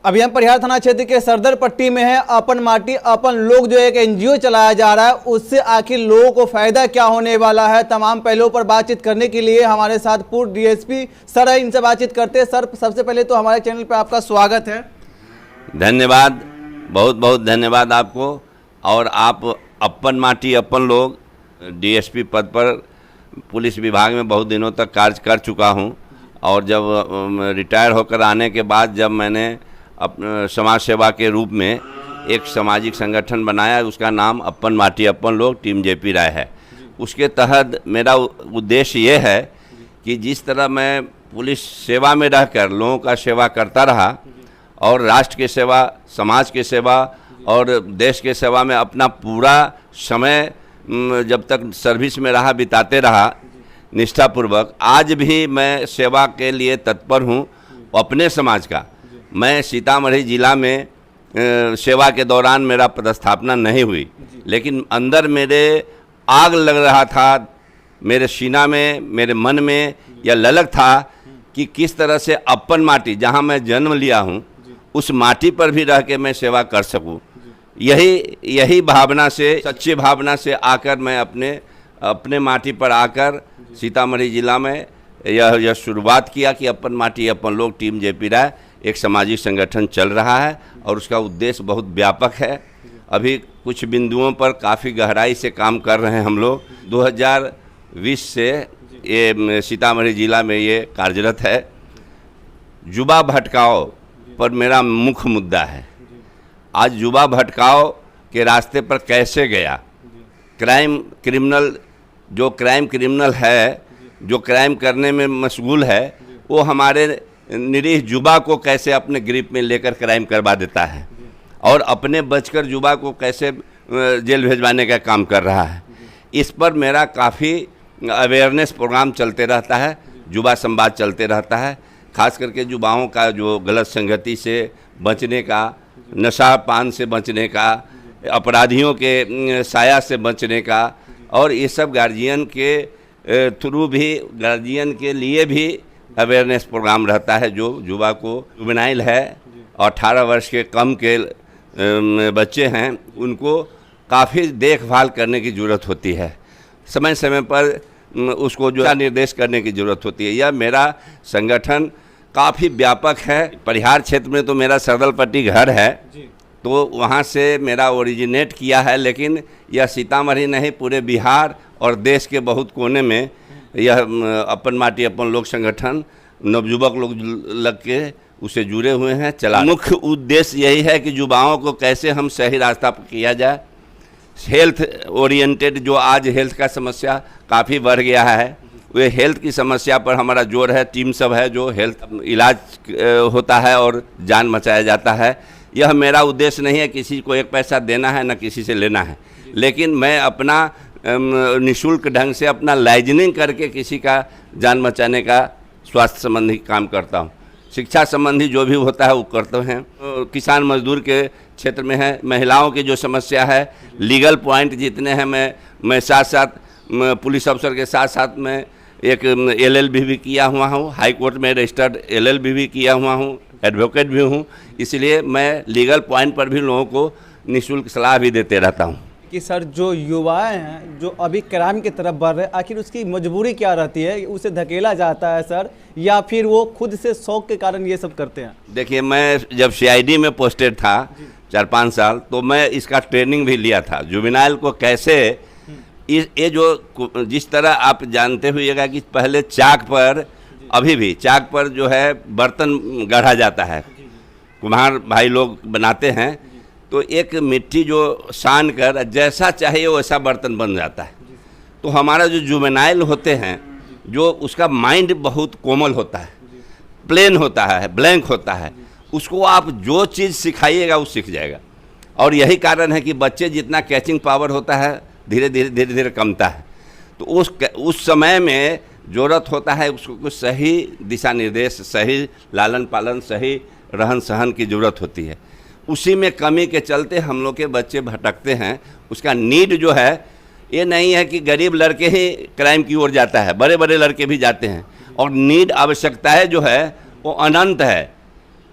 अभी हम परिहार थाना क्षेत्र के सरदर पट्टी में है। अपन माटी अपन लोग जो एक एनजीओ चलाया जा रहा है, उससे आखिर लोगों को फायदा क्या होने वाला है, तमाम पहलुओं पर बातचीत करने के लिए हमारे साथ पूर्व डीएसपी सर है। इनसे बातचीत करते हैं। सर, सबसे पहले तो हमारे चैनल पर आपका स्वागत है। धन्यवाद, बहुत बहुत धन्यवाद आपको। और आप अपन माटी अपन लोग डीएसपी पद पर पुलिस विभाग में बहुत दिनों तक कार्य कर चुका हूं। और जब रिटायर होकर आने के बाद जब मैंने समाज सेवा के रूप में एक सामाजिक संगठन बनाया, उसका नाम अपन माटी अपन लोग टीम जेपी राय है। उसके तहत मेरा उद्देश्य ये है कि जिस तरह मैं पुलिस सेवा में रहकर लोगों का सेवा करता रहा और राष्ट्र की सेवा, समाज की सेवा और देश के सेवा में अपना पूरा समय जब तक सर्विस में रहा बिताते रहा निष्ठापूर्वक, आज भी मैं सेवा के लिए तत्पर हूँ। अपने समाज का मैं सीतामढ़ी जिला में सेवा के दौरान मेरा पदस्थापना नहीं हुई, लेकिन अंदर मेरे आग लग रहा था, मेरे सीना में, मेरे मन में यह ललक था कि किस तरह से अपन माटी जहाँ मैं जन्म लिया हूँ उस माटी पर भी रह के मैं सेवा कर सकूँ। यही भावना से, सच्ची भावना से आकर मैं अपने माटी पर आकर सीतामढ़ी जिला में यह शुरुआत किया कि अपन माटी अपन लोग टीम जेपी राय एक सामाजिक संगठन चल रहा है और उसका उद्देश्य बहुत व्यापक है। अभी कुछ बिंदुओं पर काफ़ी गहराई से काम कर रहे हैं हम लोग। 2020 से ये सीतामढ़ी जिला में ये कार्यरत है। युवा भटकाव पर मेरा मुख्य मुद्दा है। आज युवा भटकाव के रास्ते पर कैसे गया, जो क्राइम क्रिमिनल है, जो क्राइम करने में मशगूल है, वो हमारे निरीह युवा को कैसे अपने ग्रिप में लेकर क्राइम करवा देता है और अपने बचकर युवा को कैसे जेल भेजवाने का काम कर रहा है। इस पर मेरा काफ़ी अवेयरनेस प्रोग्राम चलते रहता है, युवा संवाद चलते रहता है। खास करके युवाओं का जो गलत संगति से बचने का, नशा पान से बचने का, अपराधियों के साया से बचने का, और ये सब गार्जियन के थ्रू भी, गार्जियन के लिए भी अवेयरनेस प्रोग्राम रहता है। जो युवा को जुवेनाइल है और 18 वर्ष के कम के बच्चे हैं, उनको काफ़ी देखभाल करने की ज़रूरत होती है। समय समय पर उसको जो निर्देश करने की ज़रूरत होती है। यह मेरा संगठन काफ़ी व्यापक है। परिहार क्षेत्र में तो मेरा सरदल पट्टी घर है, तो वहाँ से मेरा ओरिजिनेट किया है, लेकिन यह सीतामढ़ी नहीं, पूरे बिहार और देश के बहुत कोने में यह अपन माटी अपन लोग संगठन नवयुवक लोग लग के उसे जुड़े हुए हैं, चला। मुख्य उद्देश्य यही है कि युवाओं को कैसे हम सही रास्ता पर किया जाए। हेल्थ ओरिएंटेड, जो आज हेल्थ का समस्या काफ़ी बढ़ गया है, वे हेल्थ की समस्या पर हमारा जोर है। टीम सब है जो हेल्थ इलाज होता है और जान बचाया जाता है। यह मेरा उद्देश्य नहीं है किसी को एक पैसा देना है, न किसी से लेना है, लेकिन मैं अपना निःशुल्क ढंग से अपना लाइजनिंग करके किसी का जान बचाने का स्वास्थ्य संबंधी काम करता हूँ। शिक्षा संबंधी जो भी होता है वो करते हैं। किसान मजदूर के क्षेत्र में है, महिलाओं की जो समस्या है, लीगल पॉइंट जितने हैं, मैं साथ साथ पुलिस अफसर के साथ साथ मैं एक LLB भी किया हुआ हूँ, हाई कोर्ट में रजिस्टर्ड LLB भी किया हुआ हूँ, एडवोकेट भी हूँ। इसलिए मैं लीगल पॉइंट पर भी लोगों को निःशुल्क सलाह भी देते रहता हूँ। कि सर, जो युवाएं हैं जो अभी क्राइम की तरफ बढ़ रहे हैं, आखिर उसकी मजबूरी क्या रहती है? उसे धकेला जाता है सर, या फिर वो खुद से शौक के कारण ये सब करते हैं? देखिए, मैं जब CID में पोस्टेड था 4-5 साल, तो मैं इसका ट्रेनिंग भी लिया था। जुवेनाइल को कैसे ये जो जिस तरह आप जानते हुएगा कि पहले चाक पर, अभी भी चाक पर जो है बर्तन गढ़ा जाता है, कुम्हार भाई लोग बनाते हैं, तो एक मिट्टी जो सान कर जैसा चाहिए वैसा बर्तन बन जाता है। तो हमारा जो जुवेनाइल होते हैं, जो उसका माइंड बहुत कोमल होता है, प्लेन होता है, ब्लैंक होता है, उसको आप जो चीज़ सिखाइएगा वो सीख जाएगा। और यही कारण है कि बच्चे जितना कैचिंग पावर होता है धीरे धीरे कमता है। तो उस समय में ज़रूरत होता है उसको कुछ सही दिशा निर्देश, सही लालन पालन, सही रहन सहन की ज़रूरत होती है। उसी में कमी के चलते हम लोग के बच्चे भटकते हैं। उसका नीड जो है, ये नहीं है कि गरीब लड़के ही क्राइम की ओर जाता है, बड़े बड़े लड़के भी जाते हैं। और नीड आवश्यकताएं जो है वो अनंत है।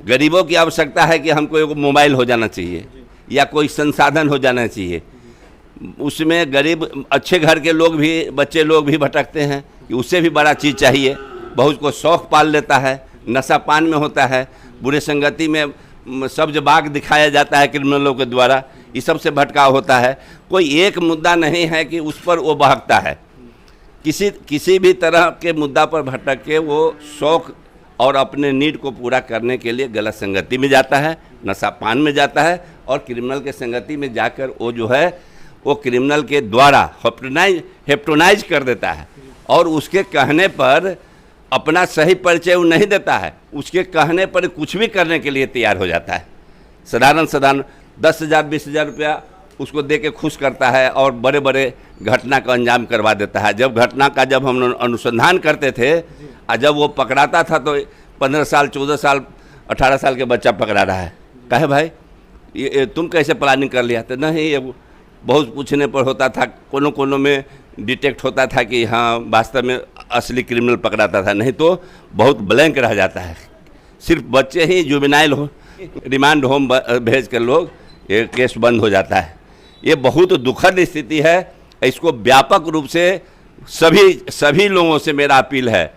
गरीबों की आवश्यकता है कि हमको एक मोबाइल हो जाना चाहिए या कोई संसाधन हो जाना चाहिए। उसमें गरीब अच्छे घर के लोग भी, बच्चे लोग भी भटकते हैं कि उससे भी बड़ा चीज़ चाहिए। बहुत को शौक पाल लेता है, नशा पान में होता है, बुरे संगति में सब्ज बाग दिखाया जाता है क्रिमिनलों के द्वारा, इस सब से भटकाव होता है। कोई एक मुद्दा नहीं है कि उस पर वो बहकता है। किसी भी तरह के मुद्दा पर भटक के वो शौक और अपने नीड को पूरा करने के लिए गलत संगति में जाता है, नशा पान में जाता है और क्रिमिनल के संगति में जाकर वो जो है वो क्रिमिनल के द्वारा हेप्टोनाइज कर देता है और उसके कहने पर अपना सही परिचय वो नहीं देता है, उसके कहने पर कुछ भी करने के लिए तैयार हो जाता है। साधारण 10,000 20,000 रुपया उसको दे के खुश करता है और बड़े बड़े घटना का अंजाम करवा देता है। जब घटना का जब हम अनुसंधान करते थे और जब वो पकड़ाता था तो 15 साल 14 साल 18 साल के बच्चा पकड़ा रहा है। कहे भाई ये तुम कैसे प्लानिंग कर लिया? तो नहीं, ये बहुत पूछने पर होता था, कोनों में डिटेक्ट होता था कि हाँ वास्तव में असली क्रिमिनल पकड़ाता था, नहीं तो बहुत ब्लैंक रह जाता है। सिर्फ बच्चे ही जुवेनाइल हो रिमांड होम भेज कर लोग ये केस बंद हो जाता है। ये बहुत दुखद स्थिति है। इसको व्यापक रूप से सभी लोगों से मेरा अपील है,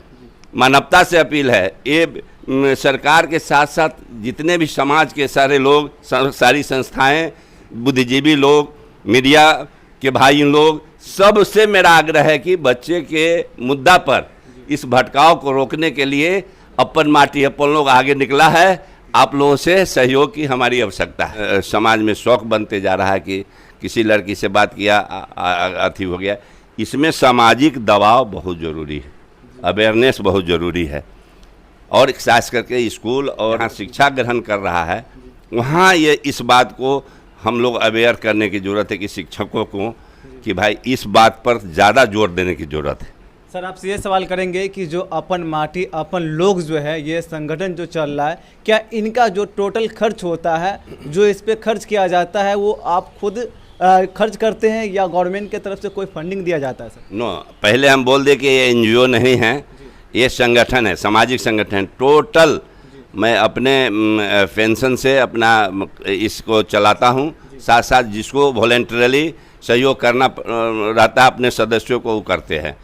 मानवता से अपील है, ये सरकार के साथ साथ जितने भी समाज के सारे लोग, सारी संस्थाएं, बुद्धिजीवी लोग, मीडिया के भाई लोग, सबसे मेरा आग्रह है कि बच्चे के मुद्दा पर इस भटकाव को रोकने के लिए अपन माटी अपन लोग आगे निकला है। आप लोगों से सहयोग की हमारी आवश्यकता है। समाज में शौक बनते जा रहा है कि किसी लड़की से बात किया अथी हो गया। इसमें सामाजिक दबाव बहुत ज़रूरी है, अवेयरनेस बहुत ज़रूरी है। और खास करके स्कूल और जहाँ शिक्षा ग्रहण कर रहा है वहाँ ये इस बात को हम लोग अवेयर करने की ज़रूरत है कि शिक्षकों को कि भाई इस बात पर ज़्यादा जोर देने की ज़रूरत है। सर आपसे ये सवाल करेंगे कि जो अपन माटी अपन लोग जो है ये संगठन जो चल रहा है, क्या इनका जो टोटल खर्च होता है, जो इस पे खर्च किया जाता है, वो आप खुद खर्च करते हैं या गवर्नमेंट की तरफ से कोई फंडिंग दिया जाता है? सर नो, पहले हम बोल दें कि ये NGO नहीं है, ये संगठन है, सामाजिक संगठन। टोटल मैं अपने पेंशन से अपना इसको चलाता हूँ, साथ साथ जिसको वॉलंटरली सहयोग करना रहता है अपने सदस्यों को वो करते हैं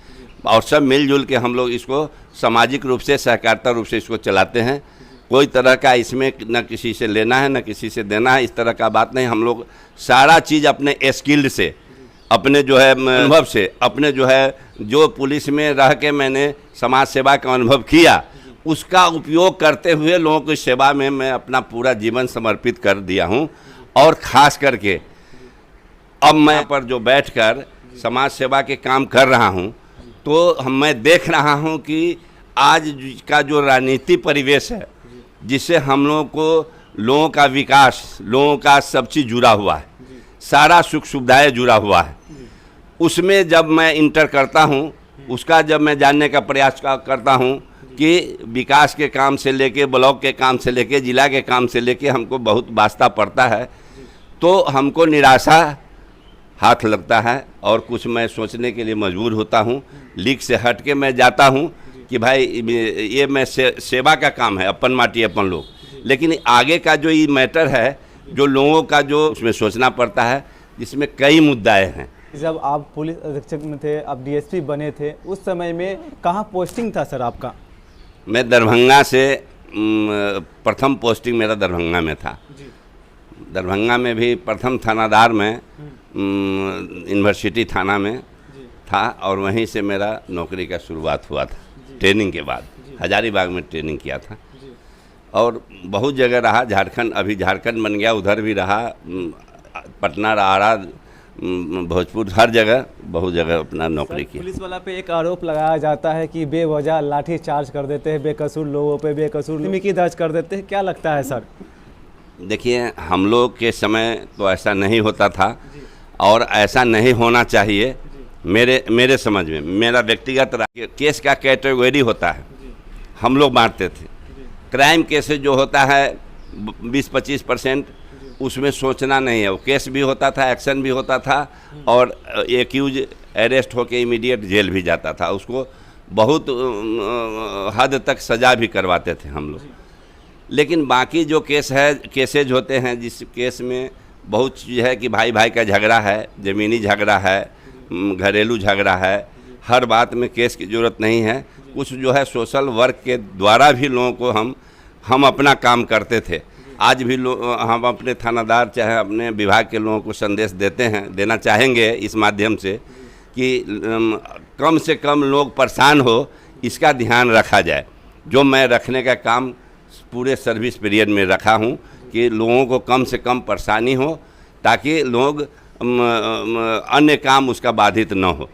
और सब मिलजुल के हम लोग इसको सामाजिक रूप से, सहकारिता रूप से इसको चलाते हैं। कोई तरह का इसमें न किसी से लेना है न किसी से देना है, इस तरह का बात नहीं। हम लोग सारा चीज़ अपने स्किल्ड से, अपने जो है अनुभव से, अपने जो है जो पुलिस में रह के मैंने समाज सेवा का अनुभव किया उसका उपयोग करते हुए लोगों की सेवा में मैं अपना पूरा जीवन समर्पित कर दिया हूँ। और ख़ास करके अब मैं पर जो बैठकर समाज सेवा के काम कर रहा हूँ तो मैं देख रहा हूँ कि आज का जो राजनीति परिवेश है जिससे हम लोगों को लोगों का विकास, लोगों का सब चीज़ जुड़ा हुआ है, सारा सुख सुविधाएँ जुड़ा हुआ है, उसमें जब मैं इंटर करता हूँ, उसका जब मैं जानने का प्रयास करता हूँ कि विकास के काम से लेके, ब्लॉक के काम से लेके, जिला के काम से लेके हमको बहुत वास्ता पड़ता है, तो हमको निराशा हाथ लगता है और कुछ मैं सोचने के लिए मजबूर होता हूँ। लीक से हट के मैं जाता हूँ कि भाई ये मैं सेवा का काम है, अपन माटी अपन लोग, लेकिन आगे का जो ये मैटर है, जो लोगों का जो उसमें सोचना पड़ता है, जिसमें कई मुद्दाएं हैं। जब आप पुलिस अधीक्षक में थे, आप DSP बने थे, उस समय में कहाँ पोस्टिंग था सर आपका? मैं दरभंगा से प्रथम पोस्टिंग मेरा दरभंगा में था। दरभंगा में भी प्रथम थानादार में यूनिवर्सिटी थाना में था और वहीं से मेरा नौकरी का शुरुआत हुआ था। ट्रेनिंग के बाद हजारीबाग में ट्रेनिंग किया था और बहुत जगह रहा। झारखंड, अभी झारखंड बन गया, उधर भी रहा, पटना, आरा, भोजपुर, हर जगह बहुत जगह अपना नौकरी की। पुलिस वाला पे एक आरोप लगाया जाता है कि बेवजह लाठी चार्ज कर देते हैं, बेकसूर लोगों पे बेकसूर निमिकी दर्ज कर देते हैं, क्या लगता है सर? देखिए, हम लोग के समय तो ऐसा नहीं होता था और ऐसा नहीं होना चाहिए। मेरे समझ में, मेरा व्यक्तिगत केस का कैटेगरी होता है, हम लोग बांटते थे। क्राइम केसेस जो होता है 20-25%, उसमें सोचना नहीं है, वो केस भी होता था, एक्शन भी होता था और एक्यूज अरेस्ट होके इमीडिएट जेल भी जाता था। उसको बहुत हद तक सज़ा भी करवाते थे हम लोग। लेकिन बाकी जो केसेज होते हैं, जिस केस में बहुत चीज़ है कि भाई भाई का झगड़ा है, ज़मीनी झगड़ा है, घरेलू झगड़ा है, हर बात में केस की ज़रूरत नहीं है। कुछ जो है सोशल वर्क के द्वारा भी लोगों को हम अपना काम करते थे। आज भी हम अपने थानादार चाहे अपने विभाग के लोगों को संदेश देना चाहेंगे इस माध्यम से कि कम से कम लोग परेशान हो, इसका ध्यान रखा जाए। जो मैं रखने का काम पूरे सर्विस पीरियड में रखा हूँ कि लोगों को कम से कम परेशानी हो, ताकि लोग अन्य काम उसका बाधित न हो।